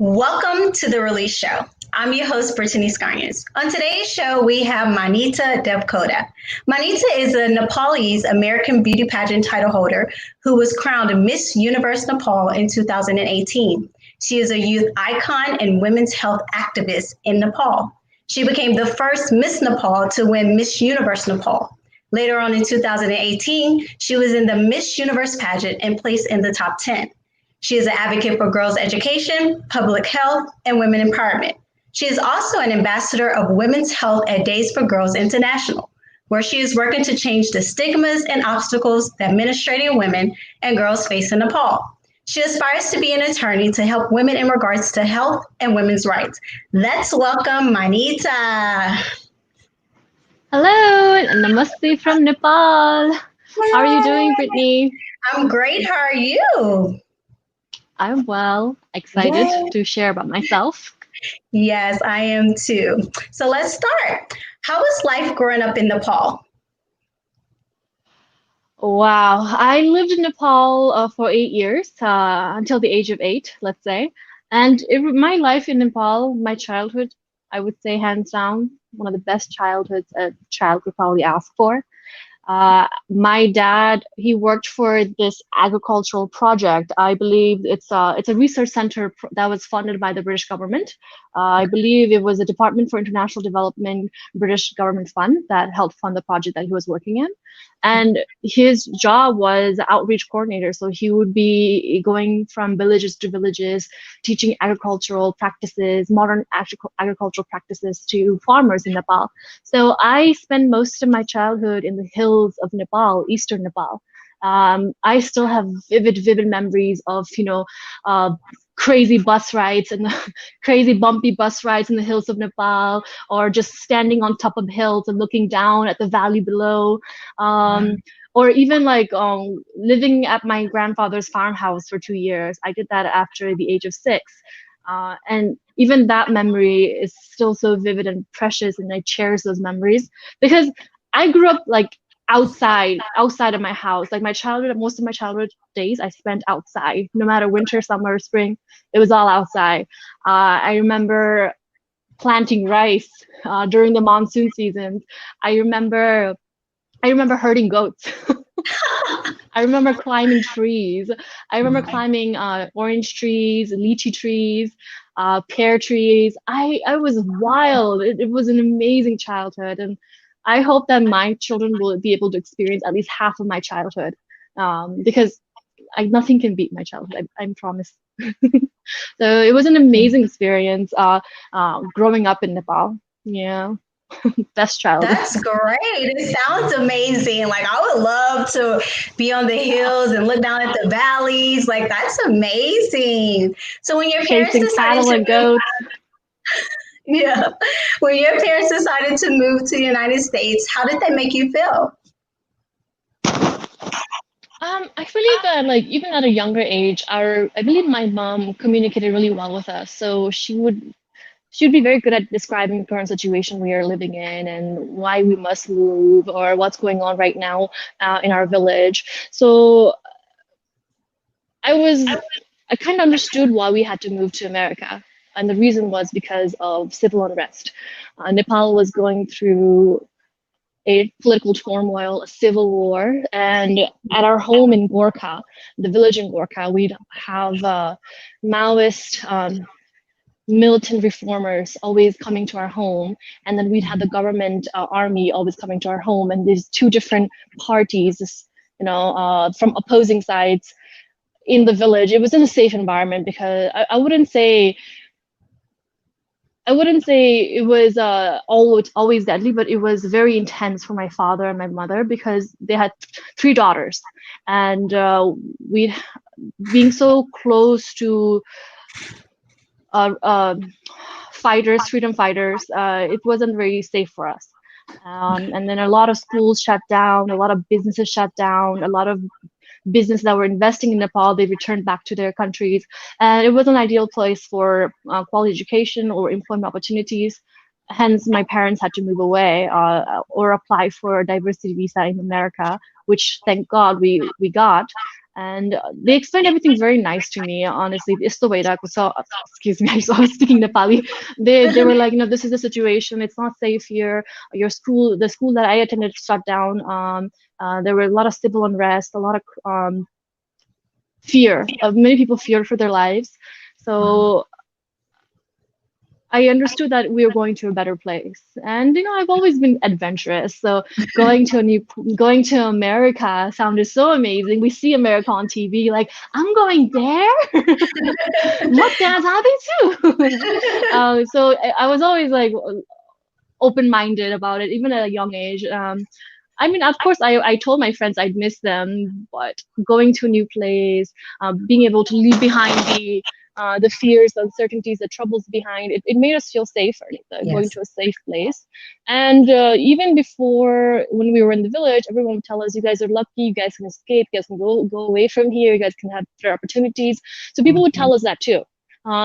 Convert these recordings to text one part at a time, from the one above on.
Welcome to The Release Show. I'm your host, Brittany Scarnius. On today's show, we have Manita Devkota. Manita is a Nepalese-American beauty pageant title holder who was crowned Miss Universe Nepal in 2018. She is a youth icon and women's health activist in Nepal. She became the first Miss Nepal to win Miss Universe Nepal. Later on in 2018, she was in the Miss Universe pageant and placed in the top 10. She is an advocate for girls' education, public health, and women empowerment. She is also an ambassador of Women's Health at Days for Girls International, where she is working to change the stigmas and obstacles that menstruating women and girls face in Nepal. She aspires to be an attorney to help women in regards to health and women's rights. Let's welcome Manita. Hello, namaste from Nepal. How are you doing, Brittany? I'm great. How are you? I'm well, excited to share about myself. Yes, I am too. So let's start. How was life growing up in Nepal? Wow, I lived in Nepal for 8 years, until the age of 8, let's say. And my life in Nepal, my childhood, I would say hands down, one of the best childhoods a child could probably ask for. My dad, he worked for this agricultural project. I believe it's a research center that was funded by the British government. I believe it was a Department for International Development British government fund that helped fund the project that he was working in. And his job was outreach coordinator. So he would be going from villages to villages, teaching agricultural practices, modern agricultural practices to farmers in Nepal. So I spent most of my childhood in the hills of Nepal, eastern Nepal. I still have vivid memories of, crazy bus rides and crazy bumpy bus rides in the hills of Nepal, or just standing on top of hills and looking down at the valley below. Or even living at my grandfather's farmhouse for 2 years. I did that after the age of 6. And even that memory is still so vivid and precious, and I cherish those memories because I grew up outside of my house. Like most of my childhood days I spent outside, no matter winter, summer, spring, it was all outside. I remember planting rice during the monsoon seasons. I remember herding goats. I remember climbing trees. I remember climbing orange trees, lychee trees, pear trees. I was wild. It was an amazing childhood, and I hope that my children will be able to experience at least half of my childhood, because nothing can beat my childhood. I promise. So it was an amazing experience growing up in Nepal. Yeah. Best childhood. That's great. It sounds amazing. I would love to be on the hills and look down at the valleys. That's amazing. So when your parents Chasing decided cattle to and goats. yeah, when your parents decided to move to the United States, how did that make you feel? I believe that even at a younger age, I believe my mom communicated really well with us. So she'd be very good at describing the current situation we are living in and why we must move or what's going on right now in our village. So I kind of understood why we had to move to America. And the reason was because of civil unrest. Nepal was going through a political turmoil, a civil war, and at our home in Gorkha, the village in Gorkha, we'd have Maoist militant reformers always coming to our home, and then we'd have the government army always coming to our home, and there's two different parties, from opposing sides in the village. It was in a safe environment because I wouldn't say it was always deadly, but it was very intense for my father and my mother because they had 3 daughters, and we being so close to freedom fighters, it wasn't very safe for us. And then a lot of schools shut down, a lot of businesses shut down, a lot of business that were investing in Nepal, they returned back to their countries. And it was an ideal place for quality education or employment opportunities. Hence, my parents had to move away or apply for a diversity visa in America, which thank God we got. And they explained everything very nice to me. Honestly, so excuse me, I was speaking Nepali. They were like, this is the situation. It's not safe here. The school that I attended shut down. There were a lot of civil unrest, a lot of fear. Many people feared for their lives. So I understood that we were going to a better place. And I've always been adventurous. So going to America sounded so amazing. We see America on TV, like, I'm going there. What dance happened too? So I was always like open-minded about it, even at a young age. I mean, of course, I told my friends I'd miss them, but going to a new place, being able to leave behind the fears, the uncertainties, the troubles behind, it made us feel safer, going to a safe place. And even before, when we were in the village, everyone would tell us, you guys are lucky, you guys can escape, you guys can go away from here, you guys can have better opportunities. So people would tell us that too.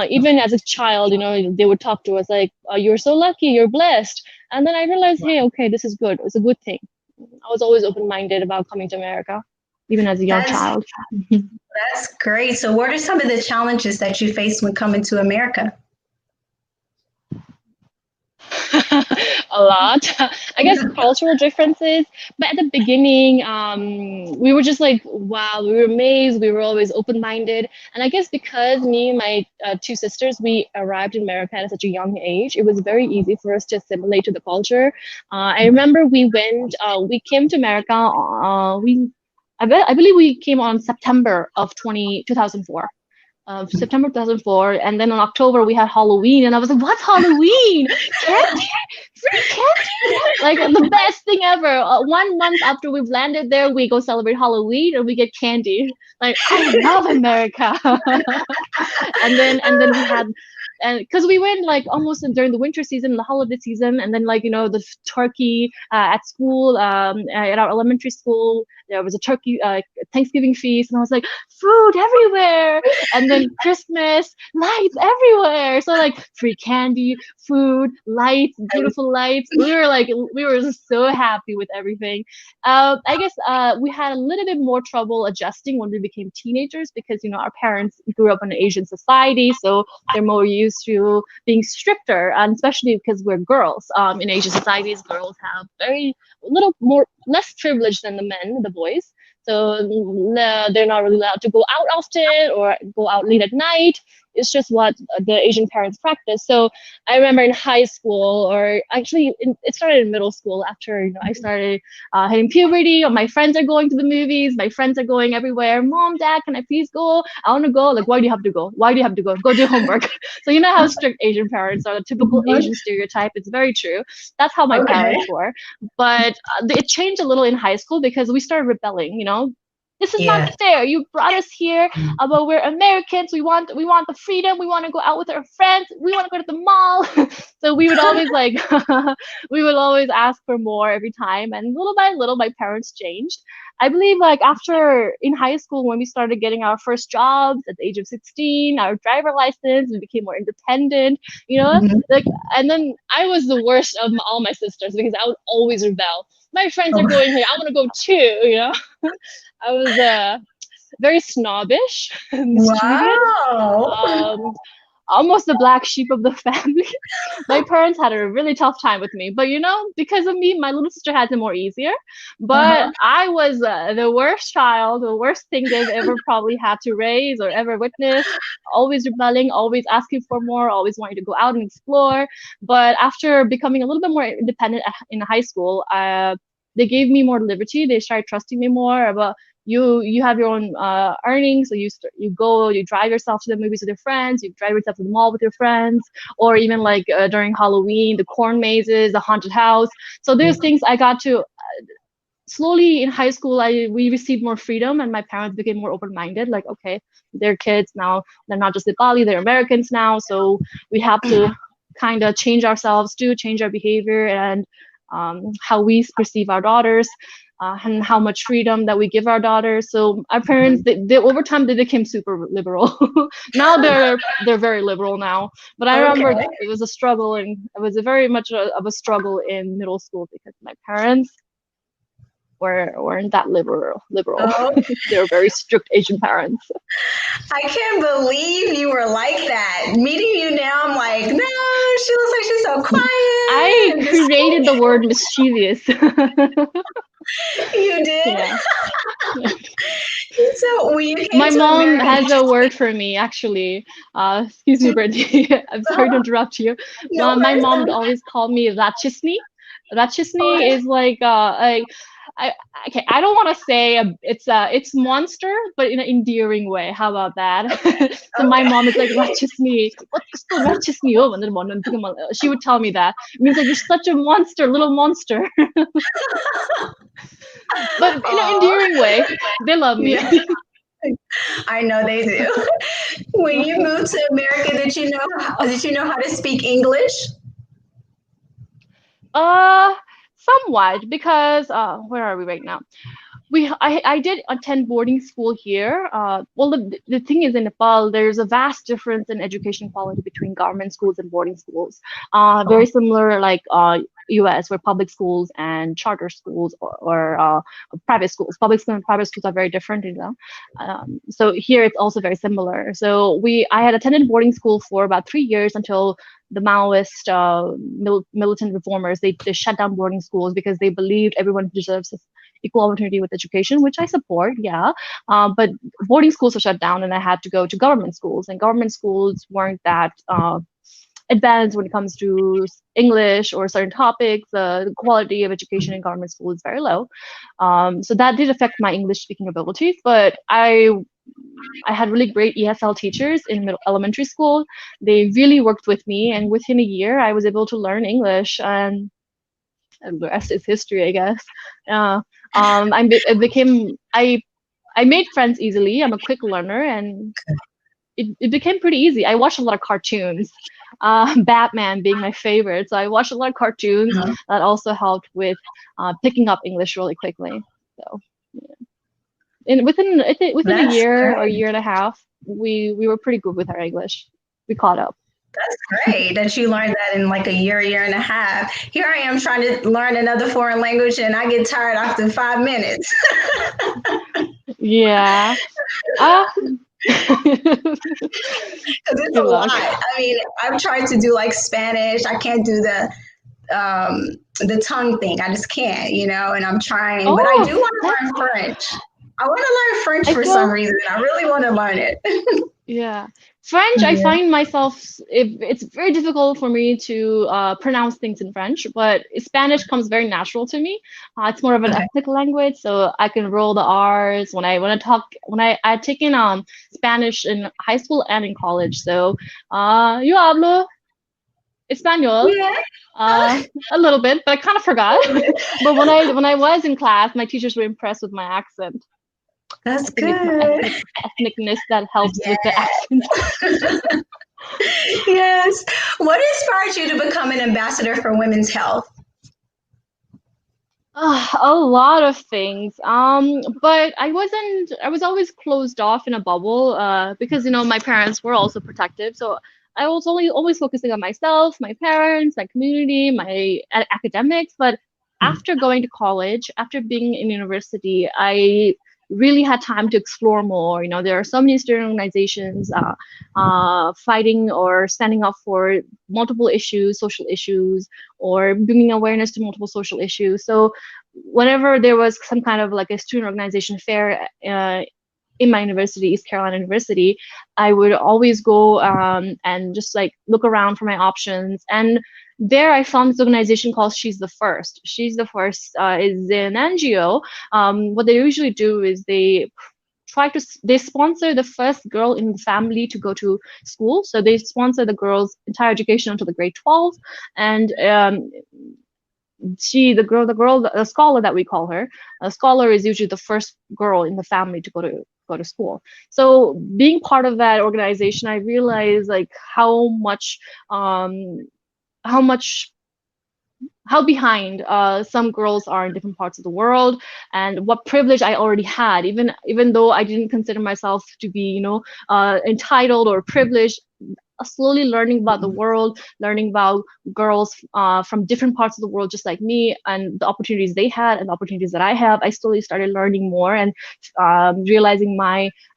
Even as a child, they would talk to us like, you're so lucky, you're blessed. And then I realized, hey, okay, this is good. It's a good thing. I was always open-minded about coming to America, even as a young child. That's great. So what are some of the challenges that you faced when coming to America? A lot. I guess cultural differences. But at the beginning, we were just like, wow, we were amazed. We were always open-minded. And I guess because me and my two sisters, we arrived in America at such a young age, it was very easy for us to assimilate to the culture. I remember we came to America, I believe we came on September of 2004. September 2004, and then in October we had Halloween, and I was like, "What's Halloween? Candy, free candy!" Like the best thing ever. 1 month after we've landed there, we go celebrate Halloween, and we get candy. Like, I love America. and then we had. And because we went like almost during the winter season, the holiday season, and then the turkey at school, at our elementary school, there was a turkey Thanksgiving feast, and I was like, food everywhere, and then Christmas lights everywhere. So like free candy, food, lights, beautiful lights. We were just so happy with everything. I guess we had a little bit more trouble adjusting when we became teenagers because our parents grew up in an Asian society, so they're more used to being stricter, and especially because we're girls. In Asian societies, girls have very less privilege than the boys. So they're not really allowed to go out often or go out late at night. It's just what the Asian parents practice. So I remember in high school, or actually it started in middle school after I started hitting puberty. Or my friends are going to the movies. My friends are going everywhere. Mom, Dad, can I please go? I want to go. Like, why do you have to go? Why do you have to go? Go do homework. So you know how strict Asian parents are. The typical Asian stereotype. It's very true. That's how my parents were. But it changed a little in high school because we started rebelling. This is not fair. You brought us here, but we're Americans. We want the freedom. We want to go out with our friends. We want to go to the mall. So we would always we would always ask for more every time. And little by little, my parents changed. I believe after in high school, when we started getting our first jobs at the age of 16, our driver license, we became more independent, and then I was the worst of all my sisters because I would always rebel. My friends are going here. I want to go too, I was very snobbish, mischievous, almost the black sheep of the family. My parents had a really tough time with me, but because of me, my little sister had it more easier. But I was the worst child, the worst thing they've ever probably had to raise or ever witness. Always rebelling, always asking for more, always wanting to go out and explore. But after becoming a little bit more independent in high school, they gave me more liberty. They started trusting me more about you have your own earnings, so you drive yourself to the movies with your friends, you drive yourself to the mall with your friends, or even during Halloween, the corn mazes, the haunted house. So there's things I got to slowly in high school. We received more freedom, and my parents became more open-minded. Like, okay, they're kids now, they're not just Nepali, they're Americans now, so we have to kind of change ourselves too, change our behavior and how we perceive our daughters. and how much freedom that we give our daughters. So our parents, they over time they became super liberal. Now they're very liberal now. But I remember Okay. it was a struggle, and it was a very much of a struggle in middle school because my parents weren't that liberal. Oh, They were very strict Asian parents. I can't believe you were like that. Meeting you now, I'm like, no, she looks like she's so I quiet. And just, created the word mischievous. you did. Yeah. So when you came My to mom America, has a word for me, actually. Excuse me, Brittany. I'm sorry to interrupt you. no My worries. mom would always call me Ratchisni. Ratchisni Okay. is like I okay. I don't want to say it's monster, but in an endearing way. How about that? So my Okay. mom is like Ratchisni. What's the Ratchisni? Oh, she would tell me that. It means like you're such a monster, little monster, but in an Oh, endearing way. They love me. yeah, I know they do. When you moved to America, did you know how to speak English? Uh, Somewhat because where are we right now? I did attend boarding school here. Well, the thing is in Nepal, there's a vast difference in education quality between government schools and boarding schools. Very similar like US, where public schools and charter schools or private schools. Public schools and private schools are very different, you know. So here it's also very similar. So I had attended boarding school for about 3 years until the Maoist militant reformers they shut down boarding schools because they believed everyone deserves equal opportunity with education, which I support, yeah. But boarding schools were shut down, and I had to go to government schools, and government schools weren't that advanced when it comes to English or certain topics. The quality of education in government school is very low, so that did affect my English speaking abilities. But I had really great ESL teachers in elementary school. They really worked with me, and within a year, I was able to learn English, and the rest is history, I guess. Uh, I became I made friends easily. I'm a quick learner, and it became pretty easy. I watched a lot of cartoons, Batman being my favorite. So I watched a lot of cartoons Uh-huh. that also helped with picking up English really quickly. So, yeah. And within a That's year or a great. year and a half, we were pretty good with our English. We caught up. That's great that you learned that in like a year and a half. Here I am trying to learn another foreign language and I get tired after 5 minutes. Yeah. Ah. Because it's a Good lot. luck. I mean, I've tried to do like Spanish. I can't do the tongue thing. I just can't, and I'm trying, but I Oh, do want to that's learn French. I want to learn French I for some feel reason. I really want to learn it. Yeah. French, I Yeah. find myself, it's very difficult for me to pronounce things in French, but Spanish comes very natural to me. It's more of an Okay. ethnic language, so I can roll the R's when I had taken Spanish in high school and in college. So, yo hablo español. Yeah. A little bit, but I kind of forgot. But when I was in class, my teachers were impressed with my accent. I That's think it's my good. ethnicness that helps Yeah. with the accent. Yes. What inspired you to become an ambassador for women's health? A lot of things. But I was always closed off in a bubble, because, my parents were also protective. So I was only always focusing on myself, my parents, my community, my academics. But after going to college, after being in university, I really had time to explore more. There are so many student organizations fighting or standing up for multiple issues, social issues, or bringing awareness to multiple social issues. So whenever there was some kind of like a student organization fair in my university, East Carolina University, I would always go and just like look around for my options. And there I found this organization called She's the First. She's the First is an NGO. What they usually do is they sponsor the first girl in the family to go to school. So they sponsor the girl's entire education until the grade 12. And the scholar that we call her, a scholar is usually the first girl in the family to go to school. So being part of that organization, I realized like how much how behind some girls are in different parts of the world, and what privilege I already had, even though I didn't consider myself to be, entitled or privileged. Slowly learning about the world, learning about girls from different parts of the world, just like me, and the opportunities they had and the opportunities that I have. I slowly started learning more and realizing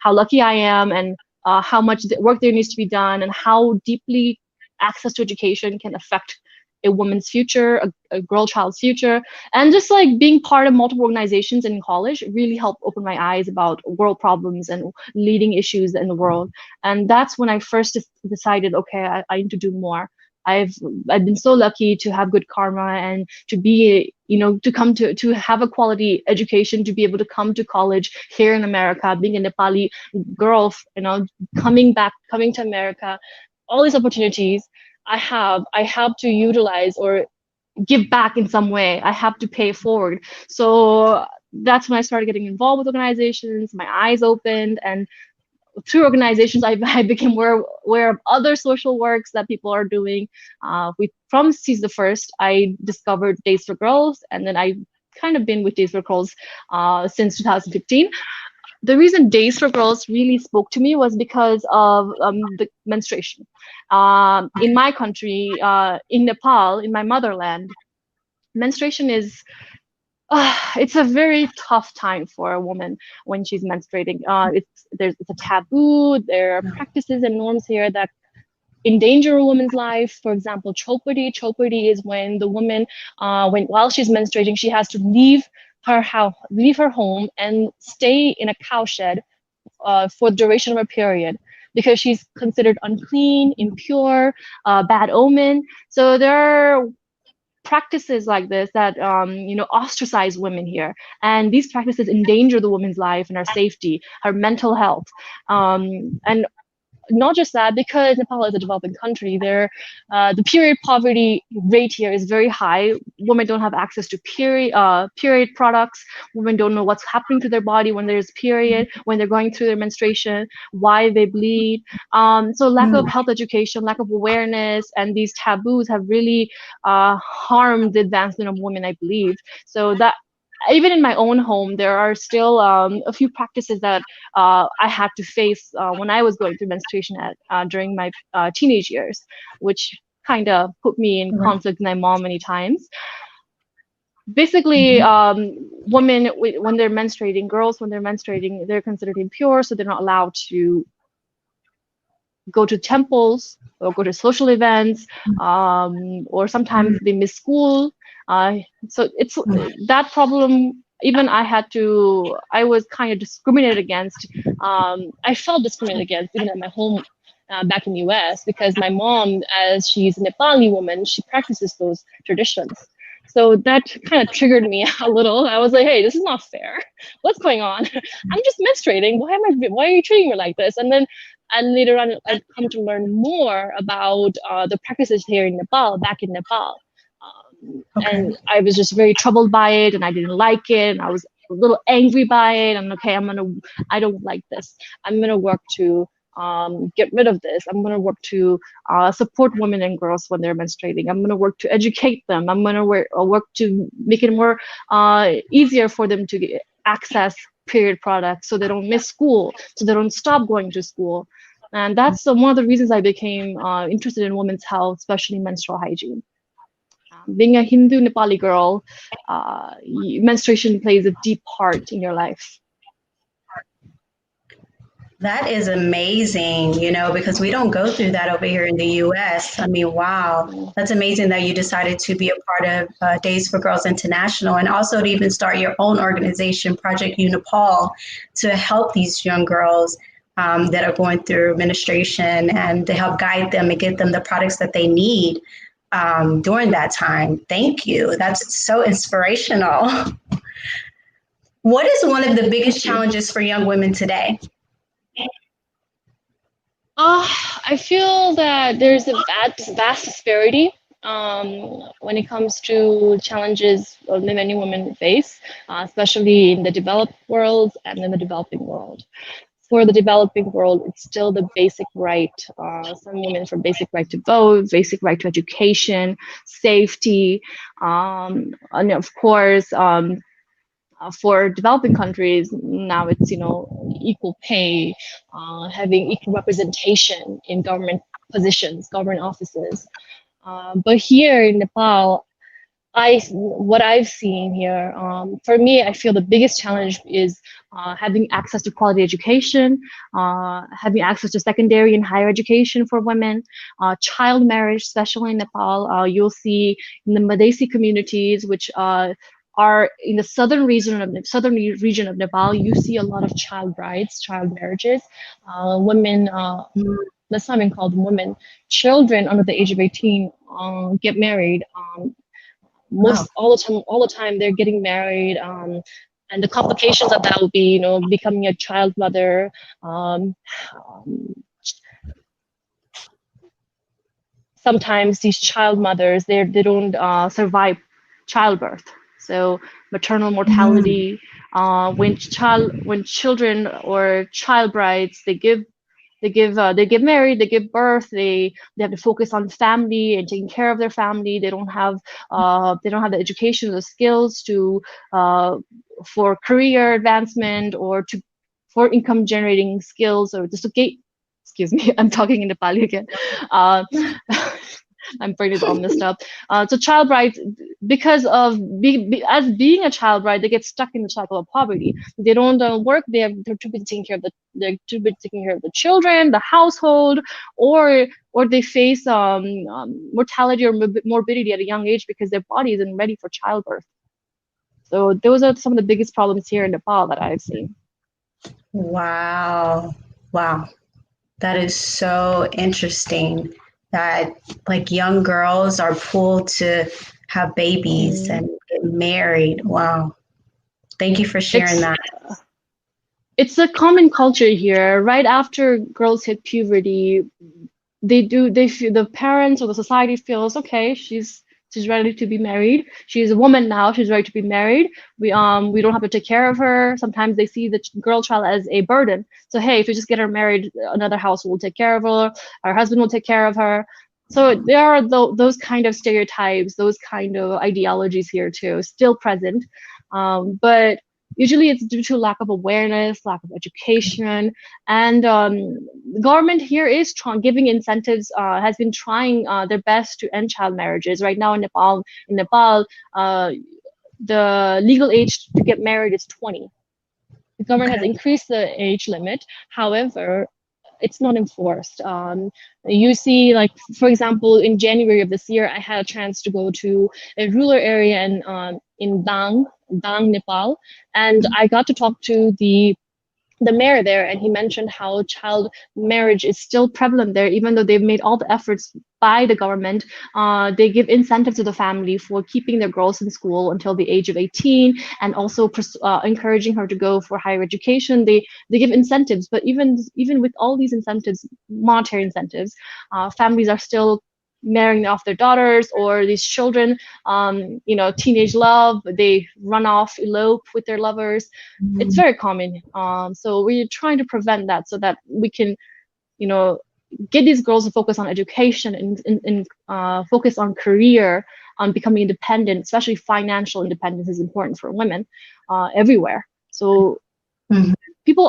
how lucky I am, and how much work there needs to be done, and how deeply access to education can affect a woman's future, a girl child's future. And just like being part of multiple organizations in college really helped open my eyes about world problems and leading issues in the world. And that's when I first decided, okay, I need to do more. I've been so lucky to have good karma and to be, to come to have a quality education, to be able to come to college here in America, being a Nepali girl, coming to America, all these opportunities I have to utilize or give back in some way. I have to pay forward. So that's when I started getting involved with organizations. My eyes opened, and through organizations, I became aware of other social works that people are doing. From Seize the First, I discovered Days for Girls, and then I kind of been with Days for Girls since 2015. The reason Days for Girls really spoke to me was because of the menstruation. In my country, in Nepal, in my motherland, menstruation is it's a very tough time for a woman when she's menstruating. It's a taboo. There are practices and norms here that endanger a woman's life. For example, chopardy. Chopardy is when the woman, while she's menstruating, she has to leave her house, leave her home, and stay in a cowshed for the duration of her period, because she's considered unclean, impure, bad omen. So there are practices like this that ostracize women here, and these practices endanger the woman's life and her safety, her mental health, and not just that, because Nepal is a developing country, the period poverty rate here is very high. Women don't have access to period products. Women don't know what's happening to their body when there's period, when they're going through their menstruation, why they bleed. So lack of health education, lack of awareness, and these taboos have really harmed the advancement of women, I believe. So that even in my own home, there are still a few practices that I had to face when I was going through menstruation during my teenage years, which kind of put me in conflict with my mom many times. Basically, women, when they're menstruating, girls, when they're menstruating, they're considered impure, so they're not allowed to go to temples or go to social events, or sometimes they miss school. So it's that problem. Even I was kind of discriminated against. I felt discriminated against even at my home back in the US, because my mom, as she's a Nepali woman, she practices those traditions. So that kind of triggered me a little. I was like, hey, this is not fair. What's going on? I'm just menstruating. Why are you treating me like this? And later on, I've come to learn more about the practices here in Nepal, back in Nepal. And I was just very troubled by it, and I didn't like it, and I was a little angry by it. And okay, I don't like this. I'm gonna work to get rid of this. I'm gonna work to support women and girls when they're menstruating. I'm gonna work to educate them. I'm gonna work to make it more easier for them to access period products, so they don't miss school, so they don't stop going to school. And that's one of the reasons I became interested in women's health, especially menstrual hygiene. Being a Hindu Nepali girl, menstruation plays a deep part in your life. That is amazing, because we don't go through that over here in the US. I mean, wow, that's amazing that you decided to be a part of Days for Girls International, and also to even start your own organization, Project U Nepal, to help these young girls that are going through menstruation, and to help guide them and get them the products that they need during that time. Thank you. That's so inspirational. What is one of the biggest challenges for young women today? I feel that there's a vast disparity when it comes to challenges many women face, especially in the developed world and in the developing world. for the developing world, it's still the basic right. Some women for basic right to vote, basic right to education, safety, and of course, for developing countries, now it's equal pay, having equal representation in government positions, government offices. But here in Nepal, what I've seen here, for me, I feel the biggest challenge is having access to quality education, having access to secondary and higher education for women, child marriage, especially in Nepal. You'll see in the Madesi communities, which are in the southern region of Nepal, you see a lot of child brides, child marriages, women. Let's not even call them women. Children under the age of 18 get married. Wow. All the time they're getting married, and the complications of that would be becoming a child mother, sometimes these child mothers, they don't survive childbirth, so maternal mortality. When children or child brides, they get married, they give birth, they have to focus on family and taking care of their family. They don't have the education or the skills to for career advancement or to for income generating skills or just to get. Excuse me, I'm talking in Nepali again. Uh, I'm brain is all messed up. So child brides, because of as being a child bride, they get stuck in the cycle of poverty. They don't work. They're too busy taking care of the children, the household, or they face mortality or morbidity at a young age because their body isn't ready for childbirth. So those are some of the biggest problems here in Nepal that I've seen. Wow. Wow. That is so interesting that like young girls are pulled to have babies and get married. Wow. Thank you for sharing that. It's a common culture here. Right after girls hit puberty, they feel, the parents or the society feels, okay, she's ready to be married. She's a woman now. She's ready to be married. We don't have to take care of her. Sometimes they see the girl child as a burden. So hey, if we just get her married, another household will take care of her. Our husband will take care of her. So there are those kind of stereotypes, those kind of ideologies here too, still present. But usually it's due to lack of awareness, lack of education, and the government here is giving incentives, has been trying their best to end child marriages. Right now in Nepal, the legal age to get married is 20. The government has increased the age limit. However, it's not enforced. You see, like, for example, in January of this year, I had a chance to go to a rural area in Dang, Nepal, and I got to talk to the mayor there, and he mentioned how child marriage is still prevalent there, even though they've made all the efforts by the government. They give incentives to the family for keeping their girls in school until the age of 18, and also encouraging her to go for higher education. They give incentives, but even with all these incentives, monetary incentives, families are still marrying off their daughters, or these children, teenage love, they run off, elope with their lovers. It's very common. So we're trying to prevent that so that we can, get these girls to focus on education and focus on career, on becoming independent. Especially financial independence is important for women everywhere. So there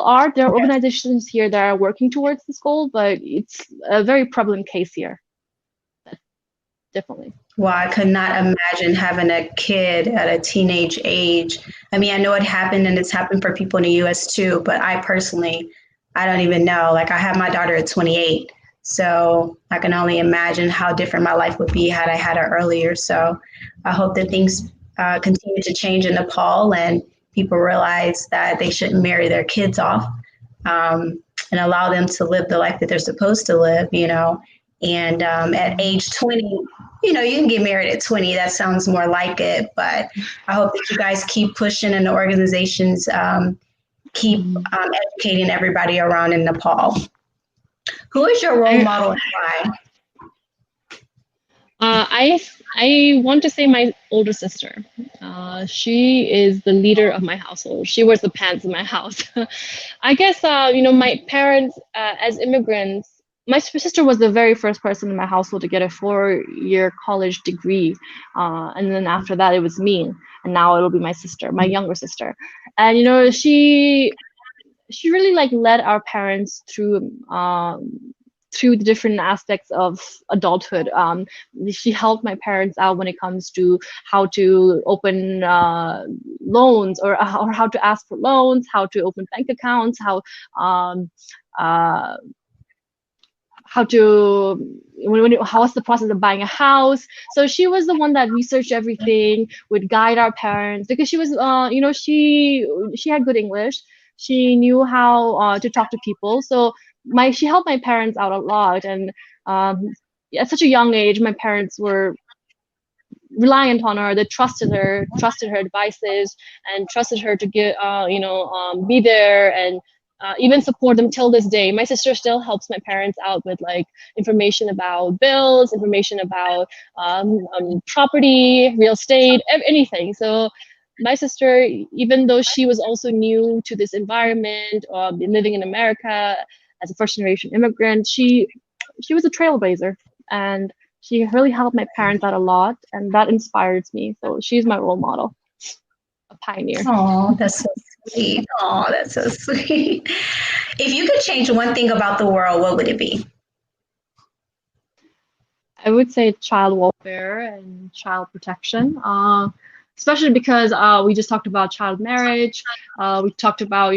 are organizations here that are working towards this goal, but it's a very prevalent case here. Definitely. Well, I could not imagine having a kid at a teenage age. I mean, I know it happened and it's happened for people in the US too, but I don't even know. Like, I have my daughter at 28. So I can only imagine how different my life would be had I had her earlier. So I hope that things continue to change in Nepal and people realize that they shouldn't marry their kids off, and allow them to live the life that they're supposed to live, And at age 20, you can get married at 20. That sounds more like it. But I hope that you guys keep pushing and the organizations keep educating everybody around in Nepal. Who is your role model and why? I want to say my older sister. She is the leader of my household. She wears the pants in my house. I guess my parents as immigrants. My sister was the very first person in my household to get a 4-year college degree, and then after that it was me, and now it'll be my sister, my younger sister, and she really like led our parents through the different aspects of adulthood. She helped my parents out when it comes to how to open loans, or how to ask for loans, how to open bank accounts, um, uh, how to how's the process of buying a house. So she was the one that researched everything, would guide our parents, because she was she had good English. She knew how to talk to people. So my she helped my parents out a lot. And at such a young age, my parents were reliant on her. They trusted her advices, and trusted her to be there, and even support them till this day. My sister still helps my parents out with like information about bills, information about property, real estate, anything. So my sister, even though she was also new to this environment, living in America as a first generation immigrant, she was a trailblazer, and she really helped my parents out a lot, and that inspires me. So she's my role model, a pioneer. Oh, that's so sweet. Oh, that's so sweet. If you could change one thing about the world, what would it be? I would say child welfare and child protection, especially because we just talked about child marriage. We talked about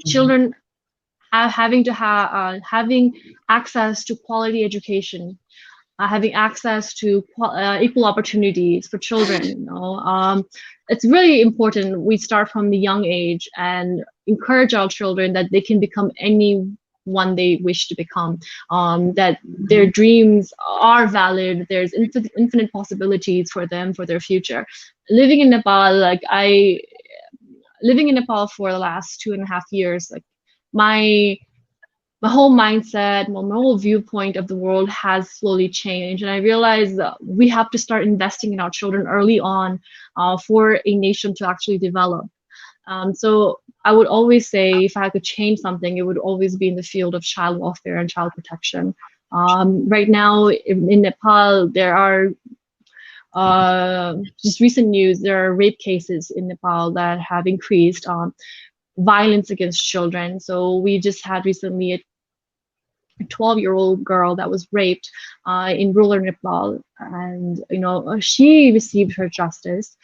children having access to quality education, having access to equal opportunities for children. It's really important we start from the young age and encourage our children that they can become anyone they wish to become. That their dreams are valid. There's infinite possibilities for them for their future. Living in Nepal, living in Nepal for the last 2.5 years, like my my whole mindset, my whole viewpoint of the world has slowly changed. And I realized that we have to start investing in our children early on for a nation to actually develop. So I would always say if I could change something, it would always be in the field of child welfare and child protection. Right now in Nepal, there are just recent news, there are rape cases in Nepal that have increased. Violence against children. So we just had recently a 12-year-old girl that was raped in rural Nepal, and she received her justice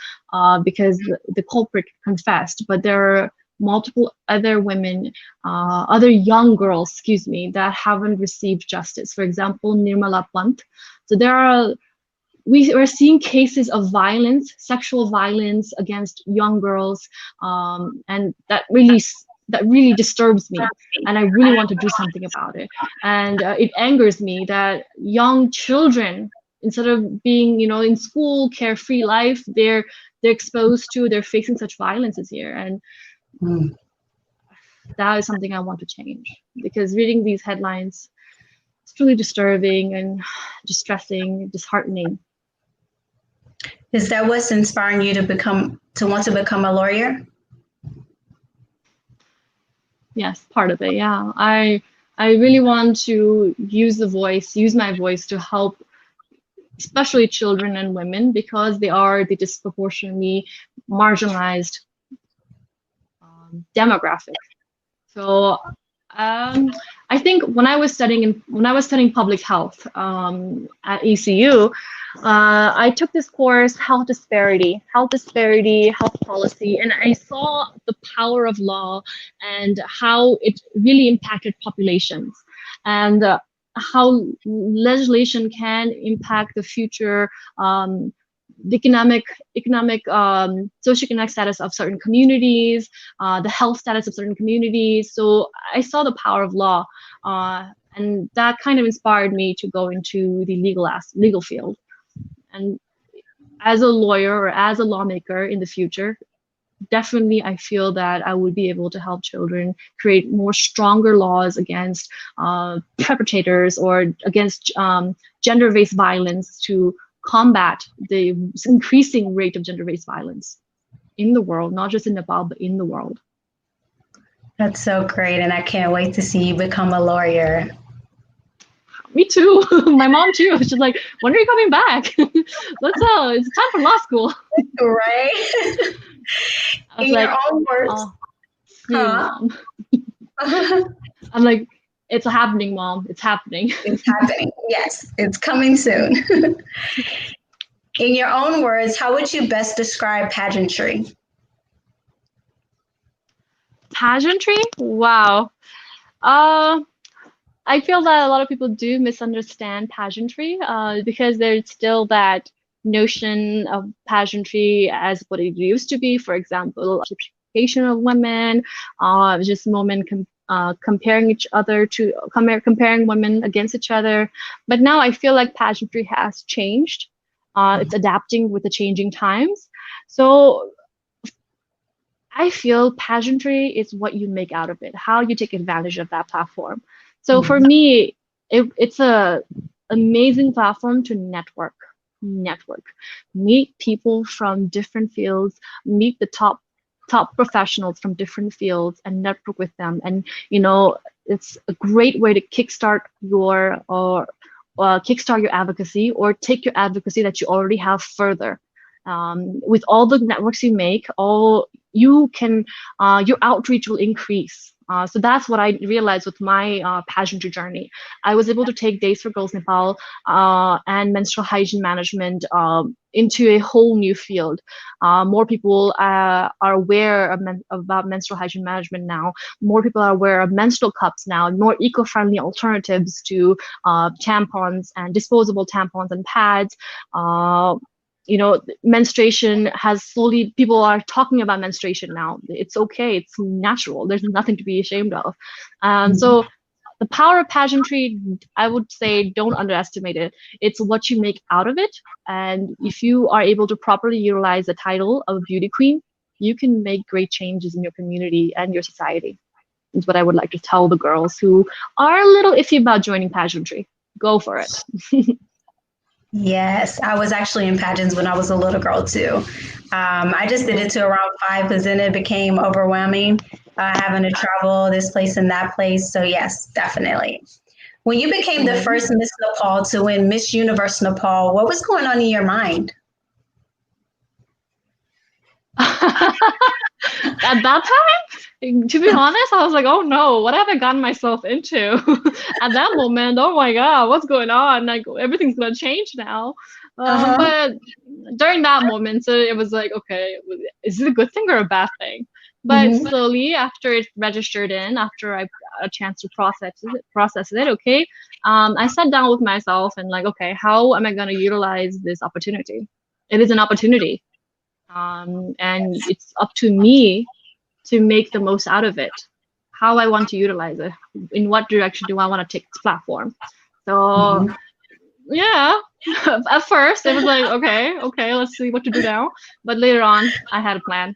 because the culprit confessed. But there are multiple other women, other young girls, excuse me, that haven't received justice. For example, Nirmala Pant. So we are seeing cases of violence, sexual violence against young girls, and that really disturbs me, and I really want to do something about it. And it angers me that young children, instead of being, in school, carefree life, they're facing such violences here, and Mm. that is something I want to change. Because reading these headlines, it's truly disturbing and distressing, disheartening. Is that what's inspiring you to want to become a lawyer? Yes, part of it. Yeah, I really want to use my voice to help, especially children and women, because they are the disproportionately marginalized demographic. So I think when I was studying public health at ECU, I took this course, health disparity, health policy, and I saw the power of law and how it really impacted populations, and how legislation can impact the future, the socioeconomic status of certain communities, the health status of certain communities. So I saw the power of law, and that kind of inspired me to go into the legal field. And as a lawyer or as a lawmaker in the future, definitely I feel that I would be able to help children create more stronger laws against perpetrators or against gender-based violence to combat the increasing rate of gender-based violence in the world, not just in Nepal, but in the world. That's so great. And I can't wait to see you become a lawyer. Me too. My mom too. She's like, when are you coming back? It's time for law school. Right? I was In like, your own words. Soon, Huh? Mom. I'm like, it's happening, Mom. It's happening. It's happening. Yes, it's coming soon. In your own words, how would you best describe pageantry? Pageantry? Wow. I feel that a lot of people do misunderstand pageantry because there's still that notion of pageantry as what it used to be. For example, objectification of women, just women comparing each other to comparing women against each other. But now I feel like pageantry has changed. It's adapting with the changing times. So I feel pageantry is what you make out of it, how you take advantage of that platform. So for me, it's a amazing platform to network, meet people from different fields, meet the top professionals from different fields, and network with them. And it's a great way to kickstart your advocacy, or take your advocacy that you already have further. With all the networks you make, your outreach will increase. So that's what I realized with my pageantry journey. I was able to take Days for Girls Nepal and menstrual hygiene management into a whole new field. More people are aware about menstrual hygiene management now. More people are aware of menstrual cups now, more eco-friendly alternatives to tampons and disposable tampons and pads. Menstruation has slowly, people are talking about menstruation now. It's okay, it's natural, there's nothing to be ashamed of. So the power of pageantry, I would say, don't underestimate it. It's what you make out of it. And if you are able to properly utilize the title of beauty queen, you can make great changes in your community and your society. Is what I would like to tell the girls who are a little iffy about joining pageantry. Go for it. Yes, I was actually in pageants when I was a little girl too. I just did it to around 5, because then it became overwhelming, having to travel this place and that place. So yes, definitely. When you became the first Miss Nepal to win Miss Universe Nepal, what was going on in your mind? At that time, to be honest, I was like, oh no, what have I gotten myself into? At that moment, oh my God, what's going on? Like, everything's gonna change now. But during that moment, so it was like, okay, is it a good thing or a bad thing? But slowly, after it registered in, after I got a chance to process it, okay, I sat down with myself and like, okay, how am I gonna utilize this opportunity? It is an opportunity. And it's up to me to make the most out of it, how I want to utilize it, in what direction do I want to take this platform. So yeah, at first it was like, okay, let's see what to do now. But later on, I had a plan.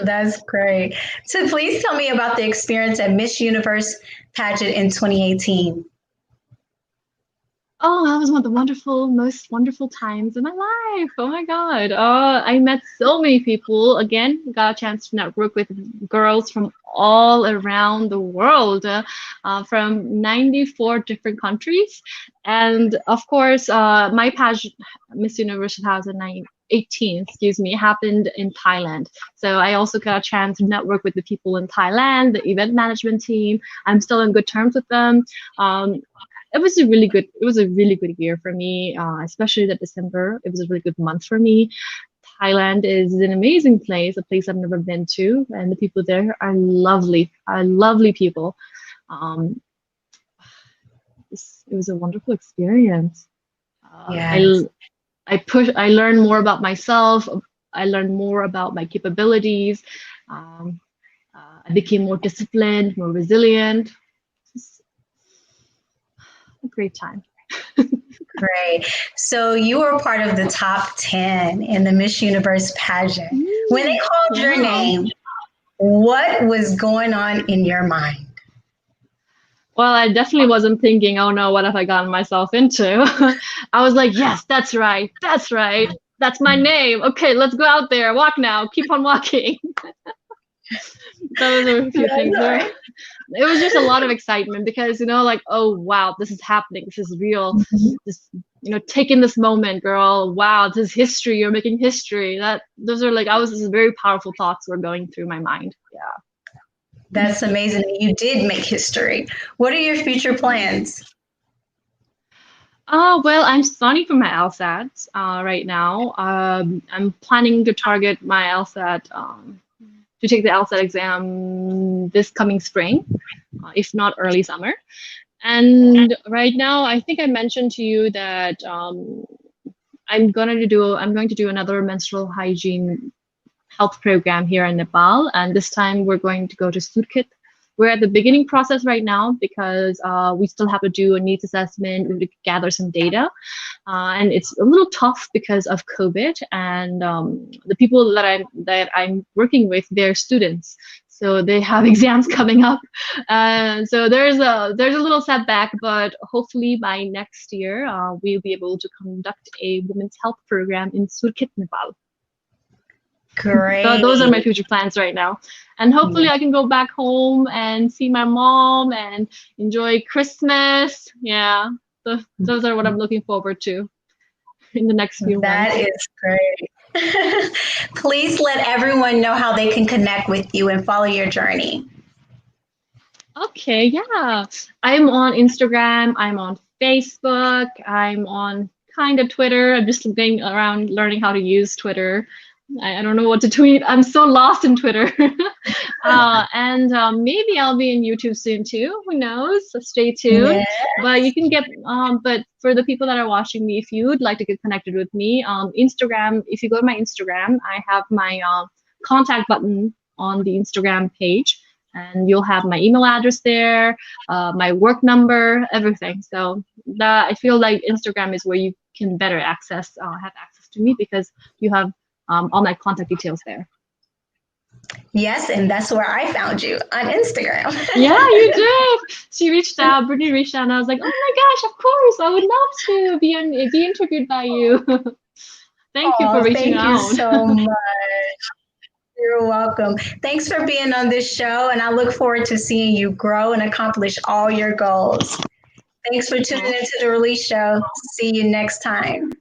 That's great. So please tell me about the experience at Miss Universe pageant in 2018. Oh, that was one of the most wonderful times in my life. Oh my God. I met so many people. Again, got a chance to network with girls from all around the world, from 94 different countries. And of course, my pageant, Miss Universe 2018, happened in Thailand. So I also got a chance to network with the people in Thailand, the event management team. I'm still in good terms with them. It was a really good year for me, especially that December. It was a really good month for me. Thailand is an amazing place, a place I've never been to, and the people there are lovely people. It was a wonderful experience. Yes. I learned more about myself. I learned more about my capabilities. I became more disciplined, more resilient. A great time. Great. So you were part of the top 10 in the Miss Universe pageant. When they called your Yeah. name, what was going on in your mind? Well, I definitely wasn't thinking, oh no, what have I gotten myself into? I was like, yes, that's right. That's right. That's my name. Okay, let's go out there. Walk now. Keep on walking. Those are a few things there. It was just a lot of excitement because, like, oh wow, this is happening. This is real. This, take in this moment, girl. Wow, this is history. You're making history. Those are like, very powerful thoughts were going through my mind. Yeah. That's amazing. You did make history. What are your future plans? Well, I'm studying for my LSAT right now. I'm planning to target my LSAT to take the LSAT exam this coming spring, if not early summer. And right now, I think I mentioned to you that I'm going to do another menstrual hygiene health program here in Nepal, and this time we're going to go to Surkhet. We're at the beginning process right now because we still have to do a needs assessment. We have to gather some data, and it's a little tough because of COVID. And the people that I'm working with, they're students, so they have exams coming up. So there's a little setback, but hopefully by next year we'll be able to conduct a women's health program in Surkhet, Nepal. Great. So those are my future plans right now. And hopefully I can go back home and see my mom and enjoy Christmas. Yeah, those are what I'm looking forward to in the next few months. That is great. Please let everyone know how they can connect with you and follow your journey. Okay, yeah. I'm on Instagram. I'm on Facebook. I'm on kind of Twitter. I'm just going around learning how to use Twitter. I don't know what to tweet. I'm so lost in Twitter. And maybe I'll be in YouTube soon too. Who knows? So stay tuned. Yes. But you can get, but for the people that are watching me, if you would like to get connected with me, Instagram, if you go to my Instagram, I have my contact button on the Instagram page. And you'll have my email address there, my work number, everything. So I feel like Instagram is where you can better have access to me because you have all my contact details there. Yes, and that's where I found you, on Instagram. Yeah, you did. She reached out, Brittany reached out, and I was like, oh my gosh, of course, I would love to be interviewed by you. Thank you for reaching out. Thank you so much. You're welcome. Thanks for being on this show, and I look forward to seeing you grow and accomplish all your goals. Thanks for tuning into the Release Show. See you next time.